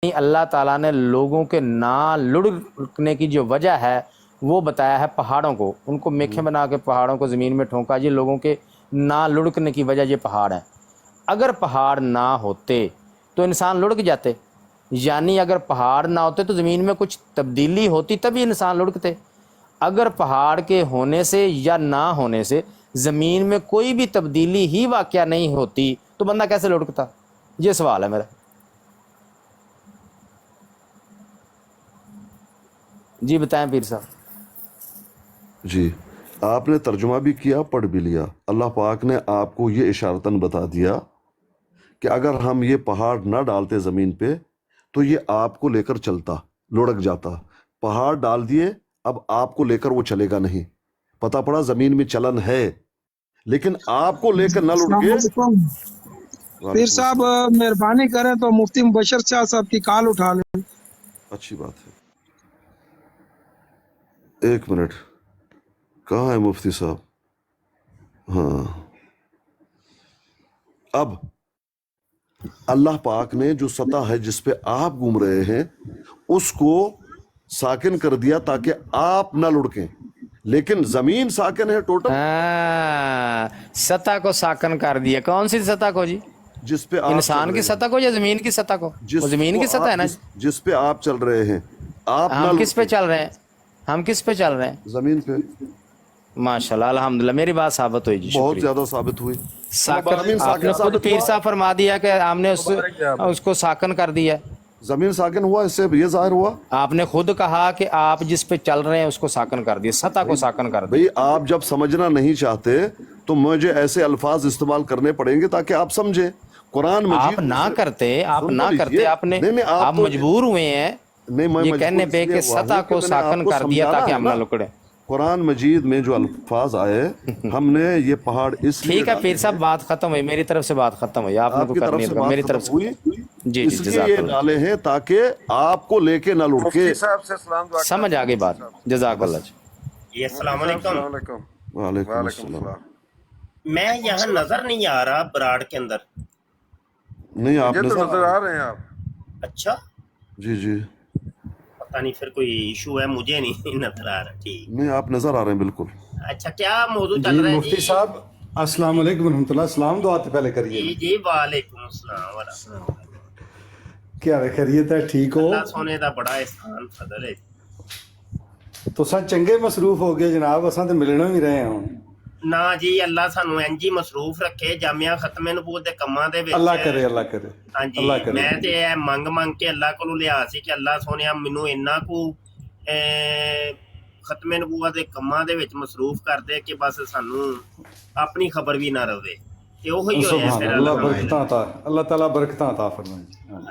اللہ تعالیٰ نے لوگوں کے نہ لڑکنے کی جو وجہ ہے وہ بتایا ہے پہاڑوں کو، ان کو میخیں بنا کے پہاڑوں کو زمین میں ٹھونکا، یہ لوگوں کے نہ لڑکنے کی وجہ یہ پہاڑ ہے۔ اگر پہاڑ نہ ہوتے تو انسان لڑک جاتے، یعنی اگر پہاڑ نہ ہوتے تو زمین میں کچھ تبدیلی ہوتی تبھی انسان لڑکتے۔ اگر پہاڑ کے ہونے سے یا نہ ہونے سے زمین میں کوئی بھی تبدیلی ہی واقعہ نہیں ہوتی تو بندہ کیسے لڑکتا؟ یہ سوال ہے میرا۔ جی بتائیں پیر صاحب۔ جی آپ نے ترجمہ بھی کیا، پڑھ بھی لیا۔ اللہ پاک نے آپ کو یہ اشارتاً بتا دیا کہ اگر ہم یہ پہاڑ نہ ڈالتے زمین پہ تو یہ آپ کو لے کر چلتا، لڑک جاتا۔ پہاڑ ڈال دیے، اب آپ کو لے کر وہ چلے گا نہیں۔ پتہ پڑا زمین میں چلن ہے، لیکن آپ کو لے کر نہ لڑکے۔ السلام علیکم پیر صاحب، مہربانی کریں تو مفتی مبشر شاہ صاحب کی کال اٹھا لیں۔ اچھی بات ہے، ایک منٹ، کہاں ہے مفتی صاحب؟ ہاں، اب اللہ پاک نے جو سطح ہے جس پہ آپ گھوم رہے ہیں اس کو ساکن کر دیا تاکہ آپ نہ لڑکیں، لیکن زمین ساکن ہے ٹوٹل۔ سطح کو ساکن کر دیا، کون سی سطح کو جی؟ جس پہ آپ انسان کی سطح کو یا زمین کی سطح کو؟ وہ زمین کی سطح ہے نا جس پہ آپ چل رہے ہیں، آپ ہم کس پہ چل رہے ہیں؟ ہم کس پہ چل رہے ہیں؟ زمین پہ۔ ماشاءاللہ الحمدللہ، میری بات ثابت ہوئی جی، بہت شکریہ۔ زیادہ ثابت ہوئی۔ ساکن آپ نے خود پیر صاحب فرما دیا کہ ہم نے اس کو ساکن کر دیا۔ زمین ساکن ہوا، اس سے یہ ظاہر ہوا آپ نے خود کہا کہ آپ جس پہ چل رہے ہیں اس کو ساکن کر دیا، سطح کو ساکن کر دیا۔ بھئی آپ جب سمجھنا نہیں چاہتے تو مجھے ایسے الفاظ استعمال کرنے پڑیں گے تاکہ آپ سمجھیں۔ قرآن مجید آپ نہ کرتے، آپ مجبور ہوئے ہیں یہ کہنے پہ کہ سطح کو ساکن کر دیا تاکہ ہم نہ لکڑیں۔ قرآن مجید میں جو الفاظ آئے، ہم نے یہ پہاڑ اس لیے ٹھیک ہے پیر صاحب، بات ختم ہوئی، میری طرف سے بات ختم ہوئی، آپ نے کو کرنی ہے میری طرف سے۔ جی اس لیے جزاک یہ اللہ، ڈالے ہیں تاکہ آپ کو لے کے نہ لڑکے۔ سمجھ آگئی بات، جزاک اللہ جی۔ جی السلام علیکم۔ وعلیکم السلام۔ میں یہاں نظر نہیں آ رہا براڑ کے اندر۔ نہیں آپ نظر آ رہے ہیں آپ؟ اچھا، جی جی، پتہ نہیں پھر کوئی ایشو ہے، مجھے نہیں نظر آ رہا۔ ٹھیک، نہیں آپ نظر آ رہے ہیں بالکل۔ اچھا کیا موضوع چل رہا ہے مفتی جی؟ صاحب السلام علیکم ورحمۃ اللہ، السلام دعا پہلے کریے۔ جی جی وعلیکم السلام ورحمۃ اللہ۔ کیا خیریت ہے؟ ٹھیک ہو؟ اللہ سونے دا بڑا احسان فضل ہے۔ تو سن چنگے مصروف ہو گئے جناب، اساں تے ملنا بھی رہے ہوں۔ نا جی اللہ سانو انجی مصروف رکھے جامعہ ختم نبوت دے کماں دے وچ۔ اللہ کرے، اللہ کرے، ہاں جی، اللہ کرے۔ میں تے اے منگ کے اللہ کولوں لیا سی کہ اللہ سونیا مینوں انہاں کو ختم نبوت دے کماں دے وچ مصروف کر دے کہ بس سانو اپنی خبر بھی نہ رہے۔ تے اوہی ہویا سبحان پھر اللہ، برکتاں عطا، اللہ تعالیٰ برکتاں عطا فرمائے۔ ہاں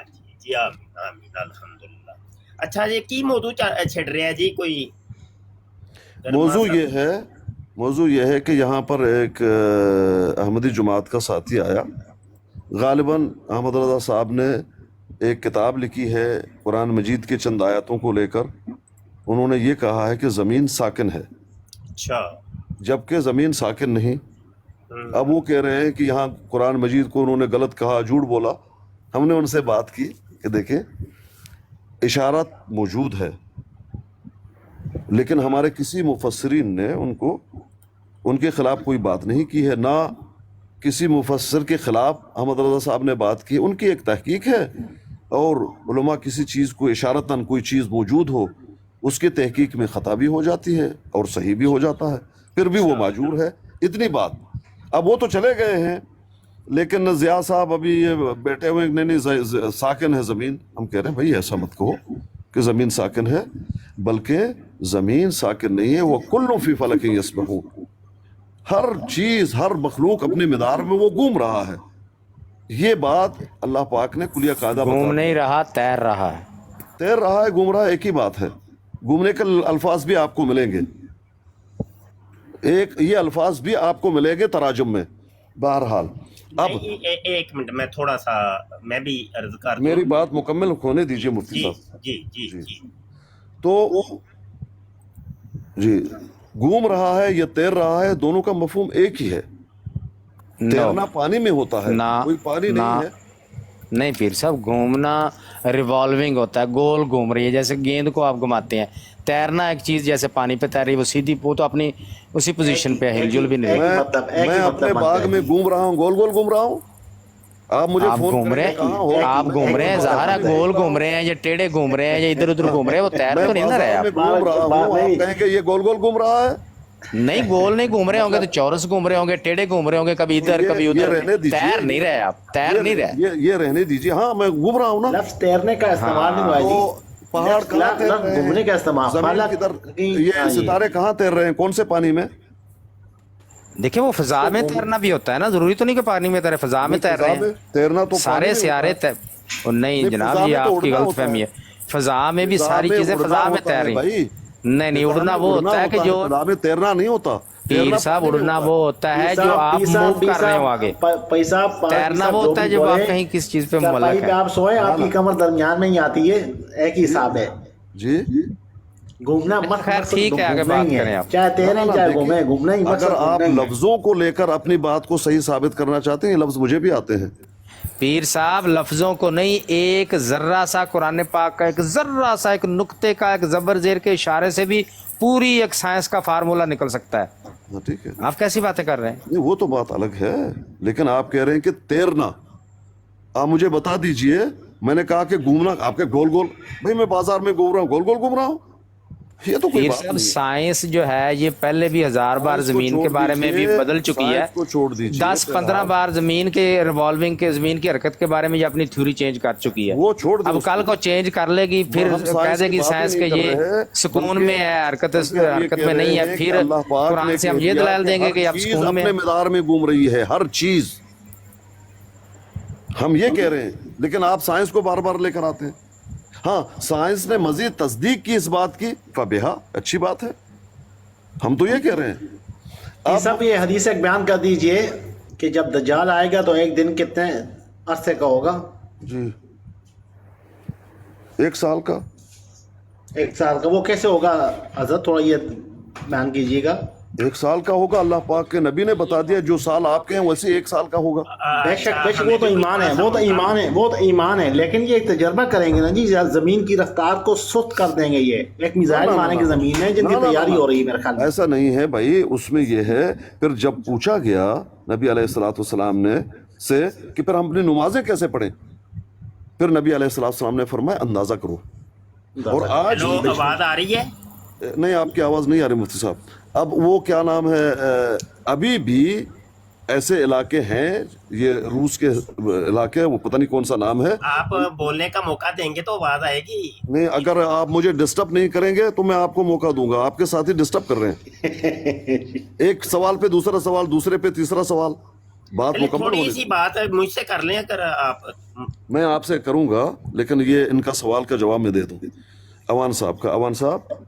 جی آمین آمین الحمدللہ۔ اچھا جی کی موضوع چھڑ رہا ہے جی؟ کوئی موضوع یہ ہے کہ یہاں پر ایک احمدی جماعت کا ساتھی آیا، غالباً احمد رضا صاحب نے ایک کتاب لکھی ہے قرآن مجید کے چند آیتوں کو لے کر۔ انہوں نے یہ کہا ہے کہ زمین ساکن ہے، اچھا، جبکہ زمین ساکن نہیں۔ اب وہ کہہ رہے ہیں کہ یہاں قرآن مجید کو انہوں نے غلط کہا، جھوٹ بولا۔ ہم نے ان سے بات کی کہ دیکھیں اشارات موجود ہے، لیکن ہمارے کسی مفسرین نے ان کے خلاف کوئی بات نہیں کی ہے، نہ کسی مفسر کے خلاف احمد رضا صاحب نے بات کی۔ ان کی ایک تحقیق ہے، اور علماء کسی چیز کو اشارتاً کوئی چیز موجود ہو اس کے تحقیق میں خطا بھی ہو جاتی ہے اور صحیح بھی ہو جاتا ہے، پھر بھی وہ معذور ہے، اتنی بات۔ اب وہ تو چلے گئے ہیں، لیکن ضیاء صاحب ابھی یہ بیٹھے ہوئے ہیں، نہیں ساکن ہے زمین۔ ہم کہہ رہے ہیں بھائی ایسا مت کہو کہ زمین ساکن ہے، بلکہ زمین ساکن نہیں ہے، وہ کل فی فلک یسبحون، ہر چیز ہر مخلوق اپنے مدار میں وہ گھوم رہا ہے۔ یہ بات اللہ پاک نے کلیہ قاعدہ بتا گھوم نہیں رہا، تیر رہا ہے۔ تیر رہا ہے، گھوم رہا ہے، ایک ہی بات ہے۔ گھومنے کے الفاظ بھی آپ کو ملیں گے، یہ الفاظ بھی آپ کو ملیں گے تراجم میں۔ بہرحال اب ایک منٹ میں تھوڑا سا میں بھی عرض کر دوں۔ میری بات مکمل ہونے دیجیے مفتی جی صاحب۔ جی جی جی تو جی گھوم رہا ہے یا تیر رہا ہے، دونوں کا مفہوم ایک ہی ہے۔ تیرنا پانی میں ہوتا ہے، کوئی پانی نہیں ہے۔ नहीं पीर साहब, घूमना रिवॉल्विंग होता है, गोल घूम रही है, जैसे गेंद को आप घुमाते हैं। तैरना एक चीज जैसे पानी पे तैर रही है, वो सीधी, वो तो अपनी उसी पोजीशन पे है, हिलजुल भी नहीं। मैं अपने बाग में घूम रहा हूँ, गोल गोल घूम रहा हूँ। आप मुझे आप फोन घूम रहे हैं, आप घूम रहे हैं, ज़ाहिर है गोल घूम रहे हैं या टेढ़े घूम रहे हैं या इधर उधर घूम रहे हैं, वो तैर तो नहीं ना रहे आप। घूम रहा हूँ, आप कहें कि ये गोल गोल घूम रहा है? नहीं, गोल नहीं घूम रहे होंगे तो चौरस घूम रहे होंगे, टेढ़े घूम रहे होंगे, कभी इधर कभी उधर। तैर नहीं रहे आप, तैर नहीं रहे। ये रहने दीजिए। हाँ, मैं घूम रहा हूँ ना। लफ्ज तैरने का इस्तेमाल नहीं हुआ है तो जी। पहाड़ कहाँ तैर रहे हैं? घूमने का इस्तेमाल, जमीन हालांकि- किधर, हाँ ये जी। सितारे कहाँ तैर रहे हैं, कौन से पानी में? देखिए, वो फिजा में तैरना भी होता है ना, जरूरी तो नहीं कि पानी में तैरे, फिजा में तैर रहे हैं। तैरना तो सारे पानी में सियारे होता है। नहीं नहीं, जनाब, फिजा ये में तो आपकी उड़ना गलत होता फहमी है। है। फिजा में भी फिजा सारी में चीजें उड़ना फिजा में होता तैर है रही भाई। हैं। नहीं, उड़ना वो होता है कि जो फिजा में तैरना नहीं होता। पीर साहब, उड़ना वो होता है जो आप मूव कर रहे हो आगे। पैसा तैरना वो होता है जब आप कहीं किस चीज पे मुअल्लक है। आप सोए, आपकी कमर दरमियान में ही आती है, एक ही हिसाब है। जी, घूमना मत, खैर ठीक है, आगे बात करें आप। चाहे तैरें चाहे घूमें, घूमना ही मत। अगर आप लफ्जों को लेकर अपनी बात को सही साबित करना चाहते हैं, ये लफ्ज मुझे भी आते हैं। पीर साहब, लफ्जों को नहीं, एक जर्रा सा कुरान पाक का, एक जर्रा सा, एक नुक्ते का, एक जबर जेर के इशारे से भी पूरी एक साइंस का फार्मूला निकल सकता है। हाँ, ठीक है। आप कैसी बातें कर रहे हैं? नहीं, वो तो बात अलग है, लेकिन आप कह रहे हैं कि तैरना। आप मुझे बता दीजिए, मैंने कहा कि घूमना, आपके गोल गोल, भाई मैं बाजार में घूम रहा हूँ, गोल गोल घूम रहा हूँ, ये तो कोई पीर बात साहब, नहीं है। साइंस जो है ये पहले भी 1000 बार साइंस को जमीन के छोड़ बारे में भी दीजिए, बदल चुकी है। साइंस को छोड़ दीजिए। 10-15 बार जमीन के रिवॉल्विंग के, जमीन की हरकत के बारे में ये अपनी थ्योरी चेंज कर चुकी है। वो छोड़ दो अब कल को चेंज कर लेगी, फिर हम कह साइंस देगी की बात साइंस ही के नहीं ये कर रहे। सुकून में है, हरकत में नहीं है, फिर अल्लाह पाक कुरान ने से हम कह ये दिया दलाल कि देंगे हर कि आप चीज सुकून में अपने मिदार में घूम रही है, हर चीज। हम ये कह रहे हैं, लेकिन आप साइंस को बार बार लेकर आते हैं। हाँ, साइंस ने मजीद तस्दीक की इस बात की, फबिहा, अच्छी बात है। हम तो ये कह रहे हैं। सब ये हदीस एक बयान कर दीजिए कि जब दज्जाल आएगा तो एक दिन कितने अरसे का होगा? जी, 1 साल का। 1 साल का। वो कैसे होगा हजरत, थोड़ा ये बयान कीजिएगा। 1 साल का होगा, अल्लाह पाक के नबी ने बता दिया, जो साल आपके हैं वैसे 1 साल का होगा। बेशक बेशक, वो तो ईमान है, वो तो ईमान है, वो तो ईमान है, लेकिन ये एक तजर्बा करेंगे ना जी, जमीन की रफ्तार को सुस्त कर देंगे। ये एक मिसाइल मारने की जमीन है जिनकी तैयारी हो रही है मेरे ख्याल में। ऐसा नहीं है भाई, उसमें ये है। फिर जब पूछा गया नबी अलैहिस्सलाम ने से कि फिर हम अपनी नमाजें कैसे पढ़ें, फिर नबी अलैहिस्सलाम ने फरमाया अंदाजा करो। और आज हेलो, आवाज आ रही है? नहीं, आपकी आवाज नहीं आ रही मुफ्ती साहब। अब वो क्या नाम है, अभी भी ऐसे इलाके हैं, ये रूस के इलाके, वो पता नहीं कौन सा नाम है। आप बोलने का मौका देंगे तो आवाज आएगी। नहीं, अगर आप मुझे डिस्टर्ब नहीं करेंगे तो मैं आपको मौका दूंगा। आपके साथ ही डिस्टर्ब कर रहे हैं। एक सवाल पे दूसरा सवाल, दूसरे पे तीसरा सवाल, बात चलिए, मुकम्मल थोड़ी होने सी बात है, मुझसे कर लें अगर आप। मैं आपसे करूंगा, लेकिन ये इनका सवाल का जवाब मैं दे दूं। अवान साहब का, अवान साहब,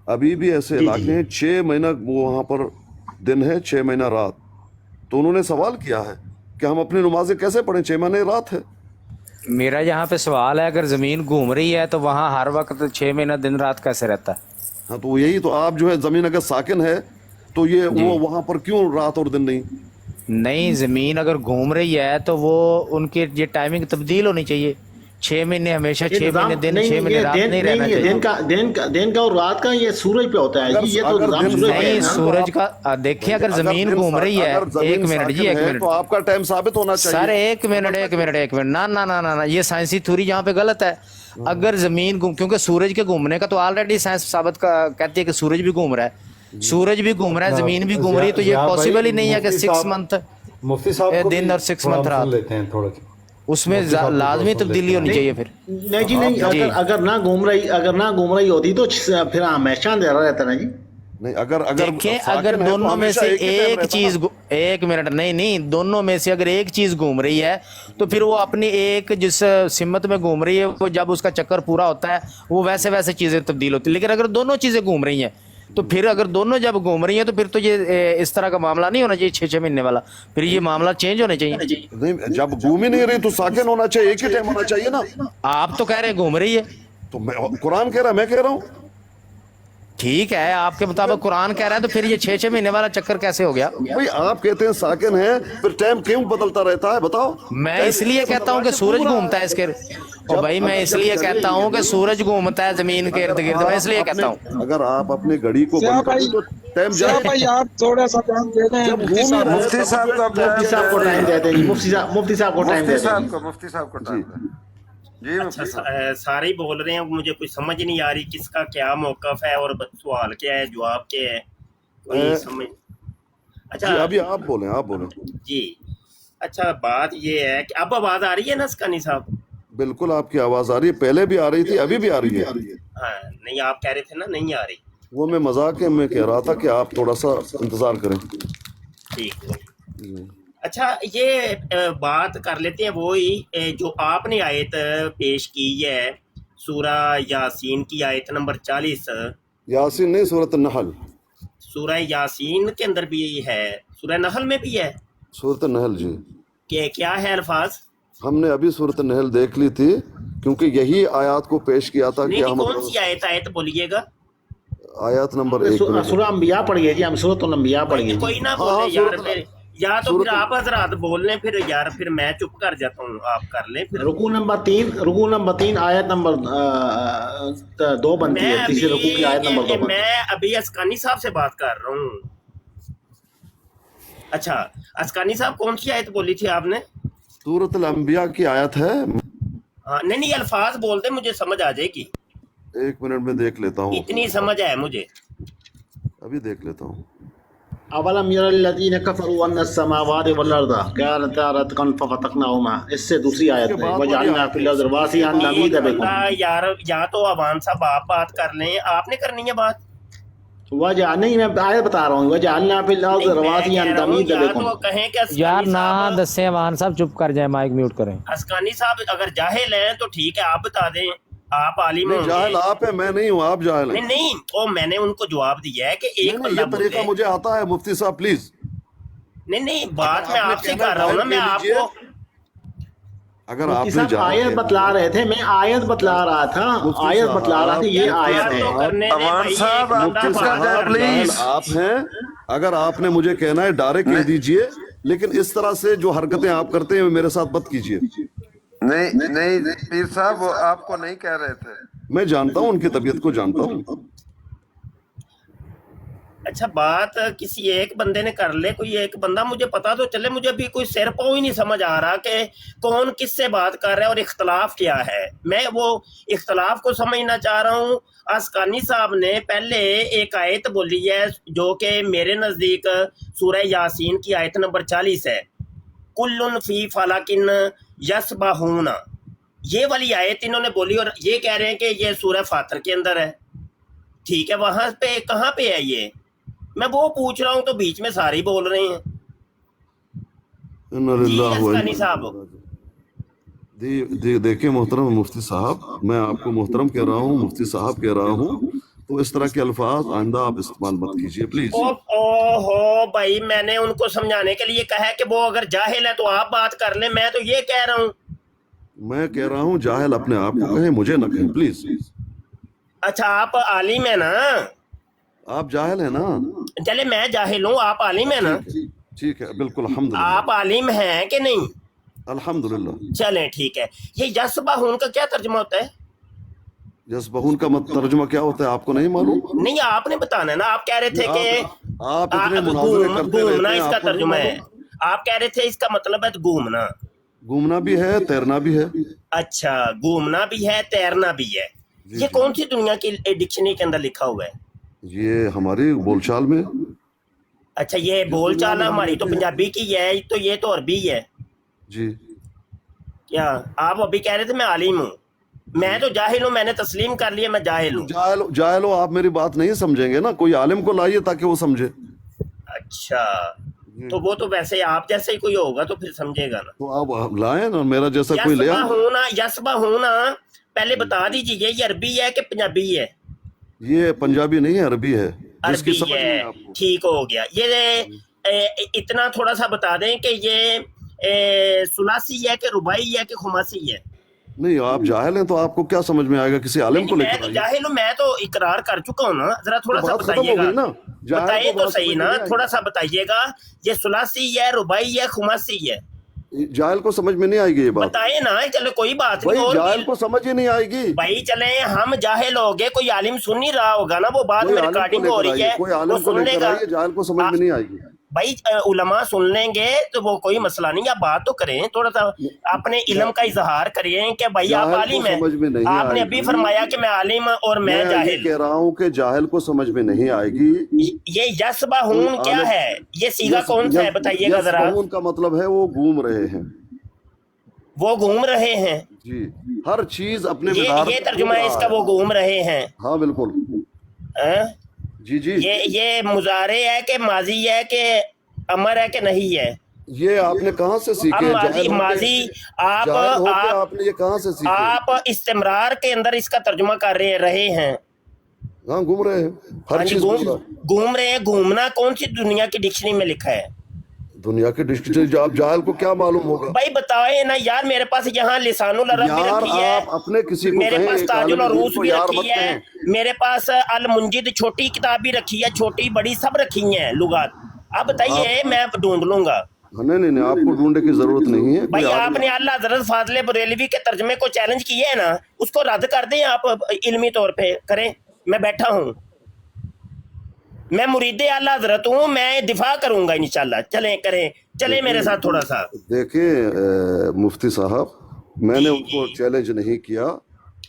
अभी भी ऐसे इलाके हैं 6 महीना वो वहाँ पर दिन है, 6 महीना रात। तो उन्होंने सवाल किया है कि हम अपनी नमाजें कैसे पढ़ें, 6 महीने रात है। मेरा यहाँ पे सवाल है, अगर जमीन घूम रही है तो वहाँ हर वक्त 6 महीना दिन रात कैसे रहता है? हाँ, तो यही तो, आप जो है जमीन अगर साकिन है तो ये वो वहाँ पर क्यों रात और दिन नहीं? नहीं, जमीन अगर घूम रही है तो वो उनकी ये टाइमिंग तब्दील होनी चाहिए। 6 महीने हमेशा 6 महीने दिन, 6 महीने रात नहीं रहना चाहिए। दिन का और रात का ये सूरज पे होता है जी, ये तो निजाम सूरज पे है नहीं, ना। सूरज का देखिए, अगर जमीन घूम रही है, एक मिनट जी, एक मिनट तो आपका टाइम साबित होना चाहिए। सर, एक मिनट ना ना ना ना ना, ये साइंसी थ्योरी यहाँ पे गलत है। अगर जमीन घूम, क्योंकि सूरज के घूमने का तो ऑलरेडी साइंस साबित कहती है कि सूरज भी घूम रहा है, सूरज भी घूम रहा है, जमीन भी घूम रही है, तो ये पॉसिबल ही नहीं है कि 6 मंथ मुफ्ती साहब दिन और 6 मंथ रात लेते हैं थोड़ा, उसमें लाजमी तब्दीली होनी चाहिए। फिर नहीं जी नहीं, अगर ना घूम रही होती तो फिर हमेशा अंधेरा रहता ना जी। नहीं, अगर देखिए, साकिन अगर है तो दोनों में हमेशा से ही टाइम एक रहता चीज, एक मिनट, नहीं, दोनों में से अगर एक चीज घूम रही है तो फिर वो अपनी एक जिस सिमत में घूम रही है, वो जब उसका चक्कर पूरा होता है वो वैसे वैसे चीजें तब्दील होती है। लेकिन अगर दोनों चीजें घूम रही हैं तो फिर, अगर दोनों जब घूम रही हैं तो फिर तो ये इस तरह का मामला नहीं होना चाहिए 6-6 महीने वाला, फिर ये मामला चेंज होना चाहिए। नहीं, जब घूम ही नहीं रही तो साकिन होना चाहिए, एक ही टाइम होना चाहिए ना। आप तो कह रहे हैं घूम रही है, तो मैं, कुरान कह रहा है, मैं कह रहा हूँ ٹھیک ہے آپ کے مطابق قرآن کہہ رہا ہے تو پھر یہ 6 مہینے والا چکر کیسے ہو گیا؟ بھائی آپ کہتے ہیں ساکن ہے، پھر ٹائم کیوں بدلتا رہتا ہے بتاؤ؟ میں اس لیے کہتا ہوں کہ سورج گھومتا ہے اس کے، اور بھائی میں اس لیے کہتا ہوں کہ سورج گھومتا ہے زمین کے ارد گرد، میں اس لیے کہتا ہوں۔ اگر آپ اپنے گھڑی کو سیاہ بند کر بھائی دیں تو ٹائم سیاہ جائے بھائی آپ تھوڑا سا ٹائم دے دیں مفتی صاحب کو۔ مفتی صاحب کا مفتی صاحب کو ٹائم دیتے ہیں جی، مفتی صاحب کو ٹائم دیتے ہیں۔ مفتی صاحب کو ٹائم دیں جی اچھا مفتی صاحب۔ سارے ہی بول رہے ہیں، مجھے کوئی سمجھ نہیں آ رہی کس کا کیا موقف ہے اور سوال کیا ہے جواب کیا ہے، کوئی سمجھ۔ جی اچھا ابھی آپ بولیں، آپ بولیں۔ جی اچھا بات یہ ہے کہ اب آواز آ رہی ہے نا اسکانی صاحب؟ بالکل آپ کی آواز آ رہی ہے، پہلے بھی آ رہی تھی، ابھی بھی آ رہی ہے۔ ہاں نہیں آپ کہہ رہے تھے نا نہیں آ رہی، وہ میں مذاق میں کہہ رہا تھا کہ آپ تھوڑا سا انتظار کریں۔ ٹھیک ہے۔ اچھا یہ بات کر لیتے ہیں وہی جو آپ نے آیت پیش کی ہے سورہ یاسین کی آیت نمبر 40، یاسین نہیں، سورۃ النحل۔ سورہ یاسین کے اندر بھی ہے، سورہ نحل میں بھی ہے سورۃ النحل جی، کہ کیا ہے الفاظ؟ ہم نے ابھی سورۃ النحل دیکھ لی تھی، کیونکہ یہی آیات کو پیش کیا تھا نہیں کہ نہیں ہم کون سی آیت بولیے گا؟ آیات نمبر 1 سورہ انبیاء پڑھیے جی، ہم سورۃ الانبیاء پڑھیے جی۔ کوئی نہ ہاں، بولے یار، سورۃ پھر یا تو پھر آپ حضرات بول لیں، پھر یار پھر میں چپ کر جاتا ہوں، آپ کر لیں پھر۔ رکوع نمبر 3 آیت نمبر 2 بنتی ہے، تیسرے رکوع کی آیت نمبر 2 بنتی ہے۔ میں ابھی اسکانی صاحب سے بات کر رہا ہوں۔ اچھا اسکانی صاحب کون سی آیت بولی تھی آپ نے؟ سورۃ الانبیاء کی آیت ہے۔ ہاں نہیں الفاظ بول دیں، مجھے سمجھ آ جائے گی، 1 منٹ میں دیکھ لیتا ہوں، اتنی سمجھ ہے مجھے۔ ابھی دیکھ لیتا ہوں۔ اولم یر الذین کفروا ان السماوات والارض کانتا رتقا ففتقناهما، اس سے دوسری آیت ہے وجعلنا فی الارض رواسy ان تمید بکم۔ یار یا تو عوام صاحب آپ بات کر لیں، آپ نے کرنی ہے بات؟ نہیں میں آیت بتا رہا ہوں، وجعلنا فی الارض رواسy ان تمید یا بکم۔ تو کہیں کہ یار اسکانی نہ صاحب، دسیں وان صاحب، چپ کر جائیں، مائک میوٹ کریں۔ اسکانی صاحب اگر جاہل ہیں تو ٹھیک ہے آپ بتا دیں، آپ عالم نہیں ہوں گے۔ جاہل آپ ہیں، میں نہیں ہوں، آپ جاہل ہیں۔ نہیں نہیں وہ میں نے ان کو جواب دیا ہے کہ ایک نہیں، بندہ یہ طریقہ بولے۔ مجھے آتا ہے مفتی صاحب، پلیز۔ نہیں بات میں اگر آپ سے آپ نے کر رہا ہوں نا، میں کہنا آپ جاہل کو اگر مفتی آپ نے صاحب آیت بتلا رہے تھے، میں آیت بتلا رہا تھا، مفتی آیت صاحب، بتلا رہا تھا، یہ آیت ہے۔ تو کرنے دیں عوام بھائی، صاحب، ایک آپ بندہ چپ کر بات جائیں، کر لے۔ پلیز۔ آپ ہیں، اگر آپ نے مجھے کہنا ہے ڈائریکٹ کہہ دیجئے، لیکن اس طرح سے جو حرکتیں آپ کرتے ہیں میرے ساتھ مت کیجئے۔ نہیں پیر صاحب وہ آپ کو نہیں کہہ رہے تھے۔ میں جانتا ہوں، ان کی طبیعت کو جانتا ہوں۔ اچھا بات کسی ایک بندے نے کر لے، کوئی ایک بندہ مجھے پتا تو چلے، مجھے بھی کوئی سر پاؤں ہی نہیں سمجھ آ رہا کہ کون کس سے بات کر رہا ہے اور اختلاف کیا ہے۔ میں وہ اختلاف کو سمجھنا چاہ رہا ہوں۔ اسکانی صاحب نے پہلے ایک آیت بولی ہے جو کہ میرے نزدیک سورہ یاسین کی آیت نمبر 40 ہے، کل فی فلکن یسبحون، یہ والی آیت انہوں نے بولی، اور یہ کہہ رہے ہیں کہ یہ سورہ فاتر کے اندر ہے۔ ٹھیک ہے، وہاں پہ کہاں پہ ہے یہ؟ میں وہ پوچھ رہا ہوں تو بیچ میں سارے بول رہے ہیں۔ جی اسکانی صاحب، دیکھیں محترم مفتی صاحب، میں آپ کو محترم کہہ رہا ہوں، مفتی صاحب کہہ رہا ہوں، تو اس طرح کے الفاظ آئندہ آپ استعمال مت کیجیے پلیز۔ او ہو بھائی، میں نے ان کو سمجھانے کے لیے کہا ہے کہ وہ اگر جاہل ہے تو آپ بات کر لیں، میں تو یہ کہہ رہا ہوں۔ میں کہہ رہا ہوں جاہل اپنے آپ کو کہیں، مجھے نہ کہیں پلیز۔ اچھا آپ عالم ہیں نا؟ آپ جاہل ہیں نا؟ چلے میں جاہل ہوں، آپ عالم ہیں نا؟ ٹھیک ہے، بالکل، الحمدللہ، آپ عالم ہیں کہ نہیں؟ الحمدللہ۔ چلیں ٹھیک ہے، یہ یسبحون کا کیا ترجمہ ہوتا ہے؟ یسبحون کا ترجمہ کیا ہوتا ہے آپ کو نہیں معلوم؟ نہیں آپ نے بتانا ہے نا، آپ کہہ رہے تھے کہ آپ اتنے مناظرے کرتے گھومنا رہتے ہیں، اس کا آپ کو ترجمہ ہے، معلوم؟ آپ کہہ رہے تھے اس کا مطلب ہے گھومنا۔ گھومنا بھی ہے، تیرنا بھی ہے۔ اچھا گھومنا بھی ہے، تیرنا بھی ہے، یہ کون سی دنیا کی ڈکشنری کے اندر لکھا ہوا ہے؟ یہ ہماری بول چال میں۔ اچھا یہ بول چال ہماری تو پنجابی کی ہے، تو یہ تو عربی ہے۔ جی کیا آپ ابھی کہہ رہے تھے میں عالم ہوں؟ میں تو جاہل ہوں، میں نے تسلیم کر لیا میں جاہل ہوں۔ جاہل ہو آپ میری بات نہیں سمجھیں گے نا، کوئی عالم کو لائیے تاکہ وہ سمجھے۔ اچھا تو وہ تو ویسے آپ جیسے ہی کوئی ہوگا تو پھر سمجھے گا نا۔ تو آپ لائیں نا، میرا جیسا کوئی لے آئے۔ یسبحون پہلے بتا دیجیے یہ عربی ہے کہ پنجابی ہے؟ یہ پنجابی نہیں ہے، عربی ہے، جس کی عربی سمجھ نہیں ہے، آپ کو۔ ٹھیک ہو گیا۔ یہ اتنا تھوڑا سا بتا دیں کہ یہ ثلاثی ہے کہ رباعی ہے کہ خماسی ہے؟ नहीं आप जाहिल हैं तो आपको क्या समझ में आएगा, किसी आलिम को मैं लेकर तो आइए। जाहिल हूँ, मैं तो इकरार कर चुका हूँ ना, जरा थोड़ा सा बात खत्म हो बताइएगा, गई ना, जाहिल बताइए को तो बात सही समझ ना, नहीं आएगी। थोड़ा सा बताइएगा, ये सुलासी है, रुबाई है, खुमासी है, जाहिल को समझ में नहीं आएगी ये बात, बताइए ना, चलो कोई बात भाई नहीं। और जाहिल को समझ ही नहीं आएगी। भाई चले, हम जाहिल हो गए, कोई आलिम सुन नहीं रहा होगा ना, वो बाद कोई में आलिम को रिकॉर्डिंग हो लेकर रही आइए, है, कोई वो आलिम को सुन लेकर लेगा। आइए, जाहिल को समझ में नहीं आएगी। भाई उलमा सुन लेंगे तो वो कोई मसला नहीं, आप बात तो करें, थोड़ा सा अपने इल्म का इजहार करें कि भाई आप जाहिल आलिम को हैं। समझ में नहीं आपने आएगी। अभी फरमाया कि मैं आलिम और मैं मैं ये जाहिल। कह रहा हूँ कि जाहिल को समझ में नहीं आएगी। ये यस्बहून क्या आलिम- है, ये सीगा कौन सा है, बताइएगा जरा। यस्बहून का मतलब है वो घूम रहे हैं, वो घूम रहे हैं, जी, हर चीज अपने ये मिदार ये पे तर्जुमा घूम है रहा इसका, वो घूम रहे हैं। हाँ बिल्कुल, हैं? जी जी, ये मुजारे है कि माजी है कि अमर है कि नहीं है। ये आपने कहाँ से अब सीखे? माजी जाहिल होके- माजी जाहिल होके आप आपने ये कहाँ से सीखे? आप इस्तेमरार के अंदर इसका तर्जुमा कर रहे हैं। हाँ घूम रहे हैं, हर हाँ जी, चीज घूम रहा है। घूम रहे हैं। घूमना कौन सी दुनिया की डिक्शनरी में लिखा है? दुनिया के डिस्ट्रिक्ट आप जाहिल को क्या मालूम होगा? भाई बताए ना यार, मेरे पास यहाँ लिसानुल अरब भी यार रखी है, आप अपने किसी को मेरे कहें, पास एक ताजुल आलिम अरूस को भी यार रखी मत है, कहें। मेरे पास अल मुंजिद छोटी किताब भी रखी है, छोटी बड़ी सब रखी हैं लुगात। आप बताइए, मैं ढूंढ लूंगा। नहीं, आपको ढूंढने की जरूरत नहीं है। भाई कोई आलिम- आपने अल्लाह हज़रत फाज़िल बरेलवी के तर्जमे को चैलेंज किए है ना, उसको रद्द कर दें आप, इल्मी तौर पे करें। मैं बैठा हूँ, मैं मुरीदे आला हज़रत हूँ, मैं दिफा करूंगा इंशाल्लाह। चलें करें, चलें मेरे साथ थोड़ा सा। देखिए मुफ्ती साहब, मैंने उनको चैलेंज नहीं किया।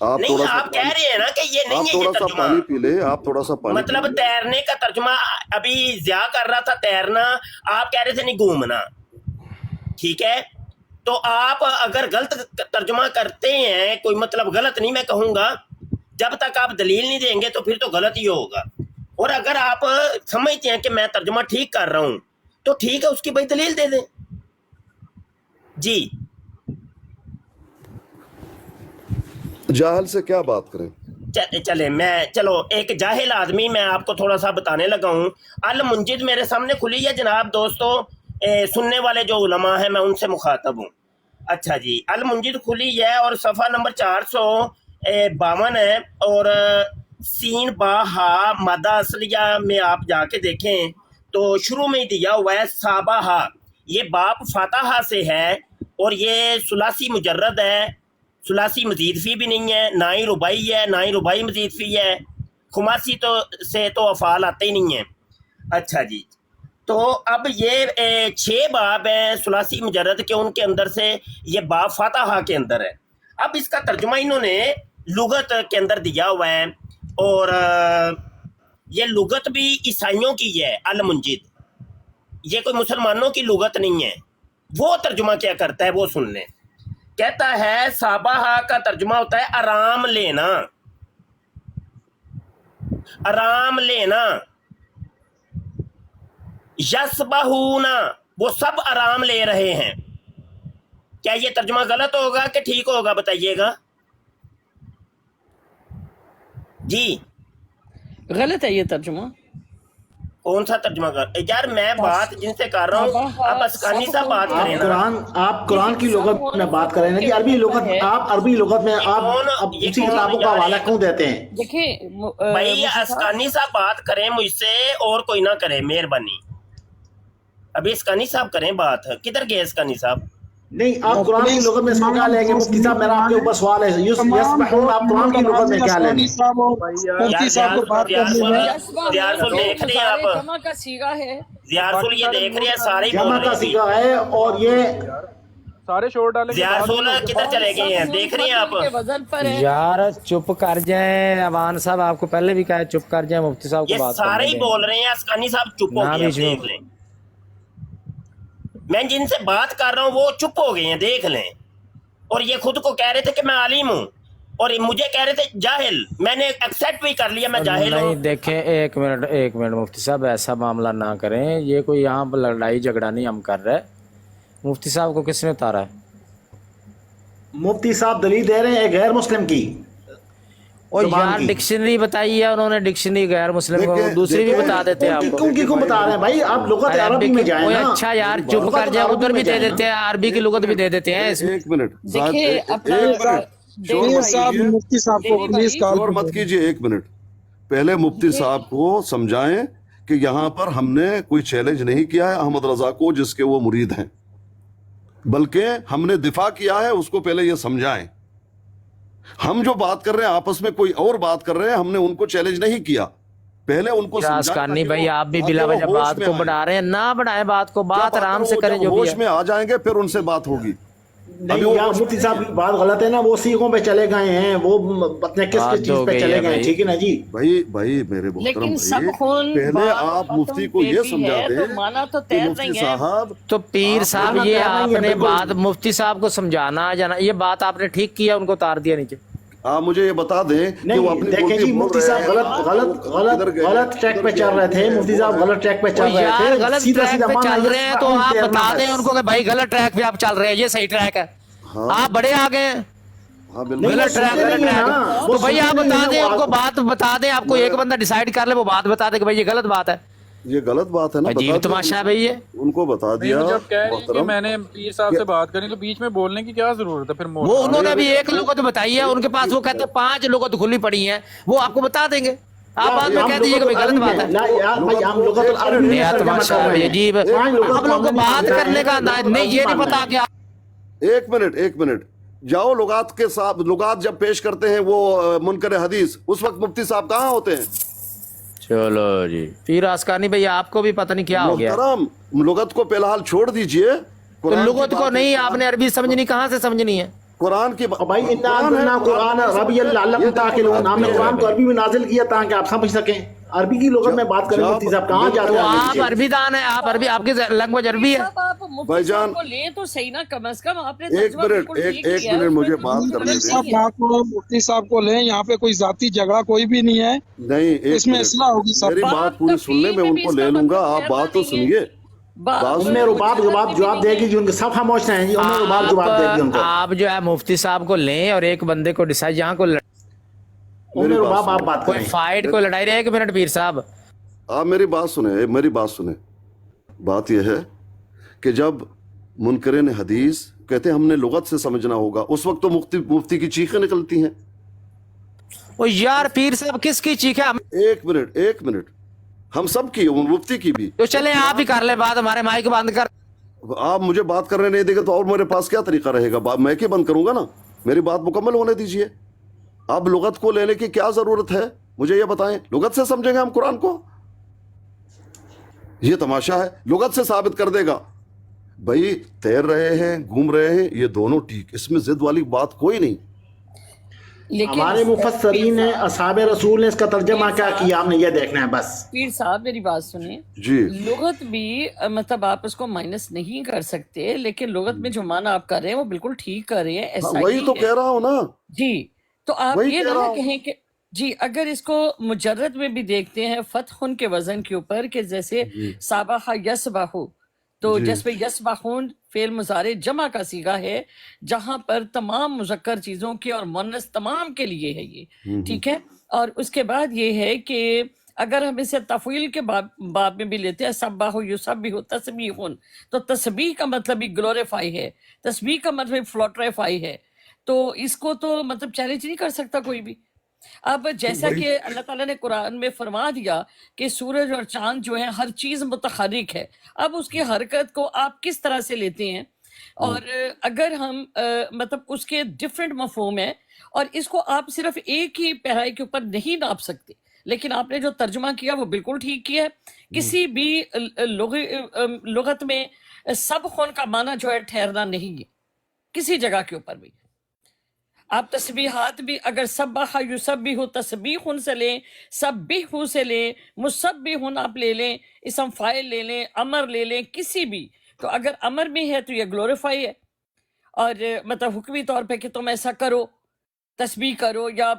आप नहीं, थोड़ा सा आप कह रहे हैं ना कि ये नहीं आप है ये थोड़ा सा तर्जुमा, पानी पी ले, आप थोड़ा सा पानी मतलब पी ले। तैरने का तर्जुमा अभी ज़िया कर रहा था, तैरना। आप कह रहे थे नहीं घूमना, ठीक है। तो आप अगर गलत तर्जुमा करते हैं, कोई मतलब गलत नहीं मैं कहूंगा, जब तक आप दलील नहीं देंगे तो फिर तो गलत ही होगा। और अगर आप समझते हैं कि मैं तर्जुमा ठीक कर रहा हूं तो ठीक है, उसकी भाई दलील दे दें जी। जाहिल से क्या बात करें? चले मैं, चलो एक जाहिल आदमी, मैं आपको थोड़ा सा बताने लगा हूँ। अल मुंजिद मेरे सामने खुली है जनाब दोस्तों, सुनने वाले जो उलमा हैं मैं उनसे मुखातब हूँ। अच्छा जी, अल मुंजिद खुली है और सफ़ा नंबर 452 है, और सीन बा हा मादा असलिया में आप जाके देखें तो शुरू में ही दिया हुआ है साबा हा, ये बाप फातहा से है, और ये सुलासी मुजर्रद है, सुलासी मजीद फी भी नहीं है, ना ही रुबाई है, ना ही रुबाई मजीद फी है। खुमासी तो से तो अफ़ाल आते ही नहीं है। अच्छा जी, तो अब ये 6 बाब हैं सुलासी मुजर्रद के, उनके अंदर से ये बाब फातहा के अंदर है। अब इसका तर्जुमा इन्होंने लुगत के अंदर दिया हुआ है, और ये लुगत भी ईसाइयों की है अल मुंजिद, ये कोई मुसलमानों की लुगत नहीं है। वो तर्जुमा क्या करता है वो सुन लें। कहता है साबाहा का तर्जुमा होता है आराम लेना, आराम लेना। यस्बहूना, वो सब आराम ले रहे हैं। क्या ये तर्जुमा गलत होगा कि ठीक होगा, बताइएगा जी। गलत है ये तर्जुमा। कौन सा तर्जुमा कर यार, मैं बात जिनसे कर रहा हूँ, आप असकानी सा बात करें ना। आप कुरान की लुगत में बात कर रहे हैं कि अरबी लुगत, आप अरबी लुगत में आप ये दूसरी कौन किताबों का हवाला क्यों देते हैं? देखिए भाई असकानी सा बात करें मुझसे, और कोई ना करे मेहरबानी। अभी असकानी साहब करें बात। किधर गए असकानी साहब? नहीं, आप कुरान की लुगत में इसको क्या लेंगे? मुफ्ती साहब मेरा आपके ऊपर सवाल है, यस्बहून आप कुरान की लुगत में क्या लेंगे? मुफ्ती साहब को बात करनी है। ज़ियारसुल देख रहे हैं आप, जमा का सीगा है, ज़ियारसुल ये देख रहे हैं, सारे ही बोल जमा रहे का हैं। सीगा है, और ये सारे शोर डालेंगे। ज़ियारसुल किधर चले गए हैं, देख रहे हैं आप? के वजन पर है। यार चुप कर जाएं अवान साहब, आपको पहले भी कहा है चुप कर जाएं, मुफ्ती साहब ये को बात सारे करने ही दें। बोल रहे हैं, असकानी साहब चुप हो ना गए हैं, बीच में। देख लें। मैं जिनसे बात कर रहा हूँ वो चुप हो गए हैं, देख लें। और ये खुद को कह रहे थे कि मैं आलिम हूँ, और मुझे कह रहे थे जाहिल। मैंने एक्सेप्ट भी कर लिया मैं जाहिल हूँ। नहीं देखें, एक मिनट मुफ्ती साहब, ऐसा मामला ना करें। ये कोई यहाँ पर लड़ाई झगड़ा नहीं हम कर रहे। मुफ्ती साहब को किसने उतारा है? मुफ्ती साहब दलील दे रहे हैं एक गैर मुस्लिम की। और जुबान यार की। डिक्शनरी बताई है उन्होंने, डिक्शनरी गैर मुस्लिम को देखिए- दूसरी भी देखिए- बता देते हैं आपको। क्यों बता रहे हैं भाई? आप लुगत अरबी में जाए ओए ना। अच्छा यार चुप कर जाए, उधर भी दे देते हैं, अरबी की लुगत भी दे देते हैं इसमें। एक मिनट देखिए एक अपना मिनट, पीर साहब मुफ्ती साहब को प्लीज कॉल शोर मत कीजिए, एक मिनट। पहले मुफ्ती साहब को समझाएं कि यहाँ पर हमने कोई चैलेंज नहीं किया है अहमद रजा को जिसके वो मुरीद हैं, बल्कि हमने दिफा किया है, उसको पहले ये समझाएं। हम जो बात कर रहे हैं आपस में कोई और बात कर रहे हैं, हमने उनको चैलेंज नहीं किया, पहले उनको राजकानी भाई आप भी बिला वजह बात को बढ़ा रहे हैं, ना बढ़ाए बात को, बात आराम से करें, जो भी होश है। में आ जाएंगे फिर उनसे बात होगी। नहीं यार मुफ्ती साहब की बात गलत है ना, वो सीखों पे चले गए हैं, वो अपने किस चीज पे चले गए हैं, ठीक है ना जी। भाई मेरे मोहतरम लेकिन सब भाई, खून पहले आप मुफ्ती को ये समझा दें तो माना तो कि तैर मुफ्ती नहीं है। साहब, तो पीर साहब ये आपने बिल्कुल। बात मुफ्ती साहब को समझाना जाना, ये बात आपने ठीक किया, उनको उतार दिया नीचे। आप मुझे ये बता दें कि नहीं वो अपनी देखें बोलती जी, बोल मुफ्ती रहे साहब हैं, गलत ट्रैक पे चल रहे थे, मुफ्ती साहब गलत ट्रैक पे चल रहे यार थे, गलत ट्रैक पे चल रहे हैं तो आप बता दें उनको कि भाई गलत ट्रैक पे आप चल रहे हैं, ये सही ट्रैक है। आप बड़े आ गए हैं, हाँ बिल्कुल। गलत ट्रैक तो भाई आप बता दें उनको, बात बता दें, आपको एक बंदा डिसाइड कर ले, वो बात बता दे कि भाई ये गलत बात है, ये गलत बात है ना, अजीब बता तमाशा है भाई ये। दिया, उनको बता नहीं, दिया। तो जब कह रही है कि मोहतरम, मैंने पीर साहब से बात करनी, तो बीच में बोलने की क्या जरूरत है फिर? वो उन्होंने भी एक लोगों तो बताई है, उनके पास वो कहते हैं 5 लोगों तो खुली पड़ी हैं, वो आपको बता देंगे, आप बाद में कह दीजिए कि भाई गलत बात है। यार तमाशा है, अजीब है। आप लोगों को बात करने का अंदाज नहीं, ये नहीं पता क्या। एक मिनट जाओ, लुगात के साथ लुगात जब पेश करते हैं वो मुनकर हदीस, उस वक्त मुफ्ती साहब कहाँ होते हैं? चलो जी पीर आसकानी भाई, आपको भी पता नहीं क्या हो गया। मोहतरम लुगत को फिलहाल छोड़ दीजिए, तो लुगत को नहीं, आपने अरबी समझनी, कहाँ से समझनी है? कुरान की भाई इन्ना कुरान अरबी अल्लाह ताकिलून, हमने कुरान को अरबी में नाजिल किया ताकि आप समझ सकें, अरबी की लुगत में बात करें। मुफ्ती साहब कहाँ जा तो रहे हैं? आप अरबी दान है, आप अरबी, आपकी लैंग्वेज अरबी है। आप मुफ्ती भाईजान, साहब को ले तो सही ना, कम से कम आपने एक तर्जुमा बिल्कुल ठीक मिनट किया है, मुझे उसमें बात कोई करने गलत दें। नहीं सब है। बात को मुफ्ती साहब को लें, यहाँ पे कोई जाति झगड़ा कोई भी नहीं है, नहीं, एक इसमें मिनट, इस्लाह होगी सब। मेरी बात पूरी सुन ले, मैं उनको ले लूंगा, आप बात तो सुनिए। उनमें रुबाब जवाब देगी जी, उनके सब खामोश हैं जी, उनमें रुबाब जवाब देगी उनको। आप जो है मुफ्ती साहब को लें और एक बंदे को डिसाइड, यहाँ को उनमें रुबाब आप बात कोई करें। फाइट को लड़ाई रहे। 1 मिनट पीर साहब, आप मेरी बात सुने। बात यह है कि जब मुनकरीन हदीस कहते हैं हमने लुगत से समझना होगा, उस वक्त तो मुफ्ती की चीखें निकलती हैं। ओ यार पीर साहब किसकी चीख है? एक मिनट, हम सब की, मुफ्ती की भी। तो चले आप ही कर ले बात, हमारे माइक बंद कर। आप मुझे बात करने नहीं देंगे तो और मेरे पास क्या तरीका रहेगा? मैं क्यों बंद करूंगा ना, मेरी बात मुकम्मल होने दीजिए। अब लुगत को लेने की क्या जरूरत है, मुझे ये बताएं। लुगत से समझेंगे हम कुरान को? ये तमाशा है, लुगत से साबित कर देगा। भाई तैर रहे हैं, घूम रहे हैं, ये दोनों ठीक, इसमें जिद वाली बात कोई नहीं। लेकिन हमारे मुफस्सरीन ने, असहाबे रसूल ने इसका तर्जमा क्या किया, हमने ये देखना है बस। पीर साहब मेरी बात सुनिए, जी, लुगत भी मतलब आप उसको माइनस नहीं कर सकते, लेकिन लुगत में जो माना आप कर रहे हैं वो बिल्कुल ठीक कर रहे हैं, ऐसा वही ही तो है। कह रहा हूं ना जी, तो आप वही ये कह ना रहा हूं। कहें कि जी अगर इसको मुजर्रद में भी देखते हैं फतहुन के वजन के ऊपर, कि जैसे साबाहा यसबाहु, तो जिसमें यसबाहुन फेल मुजारे जमा का सीगा है, जहां पर तमाम मुज़क्कर चीजों के और मुन्नस तमाम के लिए है ये, ठीक है। और उसके बाद ये है कि अगर हम इसे तफवील के बाब में भी लेते हैं, सब्बाहु युसब्बिहु तस्बीहुन, तो तस्बीह का मतलब भी ग्लोरीफाई है, तस्बीह का मतलब फ्लोटरीफाई है, तो इसको तो मतलब चैलेंज नहीं कर सकता कोई भी। अब जैसा कि अल्लाह ताला ने कुरान में फरमा दिया कि सूरज और चांद जो है हर चीज मुतहरिक है, अब उसकी हरकत को आप किस तरह से लेते हैं, और अगर हम मतलब उसके डिफरेंट मफहूम है, और इसको आप सिर्फ एक ही पैराई के ऊपर नहीं नाप सकते, लेकिन आपने जो तर्जुमा किया वो बिल्कुल ठीक किया है। किसी भी लुगत में सब खून का माना जो है ठहरना नहीं है किसी जगह के ऊपर भी। आप तस्बीहात भी अगर सब्बाहा युसब्बिहु तस्बीहुन से लें, सब्बिहु से लें, मुसब्बिहुन आप ले लें, इसम फाइल ले लें, अमर ले लें, किसी भी, तो अगर अमर में है तो ये ग्लोरीफाई है, और मतलब हुक्मी तौर पे कि तुम ऐसा करो, तस्बीह करो या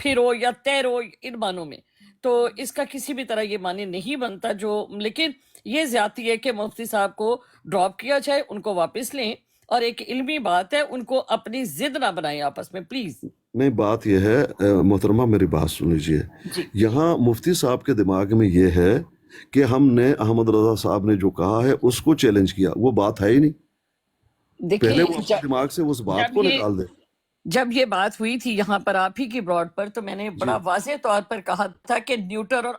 फिरो या तैरो, इन मानों में, तो इसका किसी भी तरह ये माने नहीं बनता जो। लेकिन ये ज्यादती है कि मुफ्ती साहब को ड्रॉप किया जाए, उनको वापस लें, और एक इल्मी बात है, उनको अपनी जिद ना बनाएं आपस में प्लीज। नहीं, बात यह है मोहतरमा, मेरी बात सुन लीजिए। यहाँ मुफ्ती साहब के दिमाग में ये है कि हमने अहमद रजा साहब ने जो कहा है उसको चैलेंज किया, वो बात है ही नहीं। पहले वो अपने दिमाग से उस बात को निकाल दे। جب یہ بات ہوئی تھی یہاں پر آپ ہی کی براڈ پر تو میں نے بڑا واضح طور پر کہا تھا کہ نیوٹن اور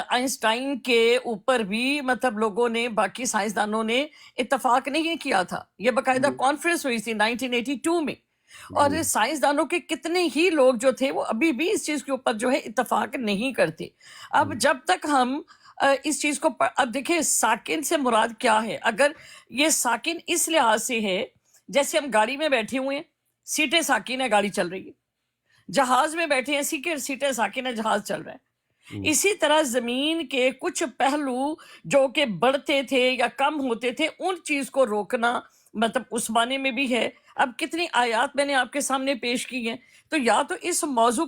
آئنسٹائن کے اوپر بھی مطلب لوگوں نے باقی سائنسدانوں نے اتفاق نہیں کیا تھا. یہ باقاعدہ کانفرنس ہوئی تھی 1982 میں، اور سائنسدانوں کے کتنے ہی لوگ جو تھے وہ ابھی بھی اس چیز کے اوپر جو ہے اتفاق نہیں کرتے. اب جب تک ہم اس چیز کو اب دیکھیں ساکن سے مراد کیا ہے. اگر یہ ساکن اس لحاظ سے ہے جیسے ہم گاڑی میں بیٹھے ہوئے ہیں، سیٹیں ساکن ہے، گاڑی چل رہی ہے. جہاز میں بیٹھے ہیں، سیٹیں ساکن ہے، جہاز چل رہا ہے. اسی طرح زمین کے کچھ پہلو جو کہ بڑھتے تھے یا کم ہوتے تھے ان چیز کو روکنا مطلب اس معنی میں بھی ہے. اب کتنی آیات میں نے آپ کے سامنے پیش کی ہیں. تو یا تو اس موضوع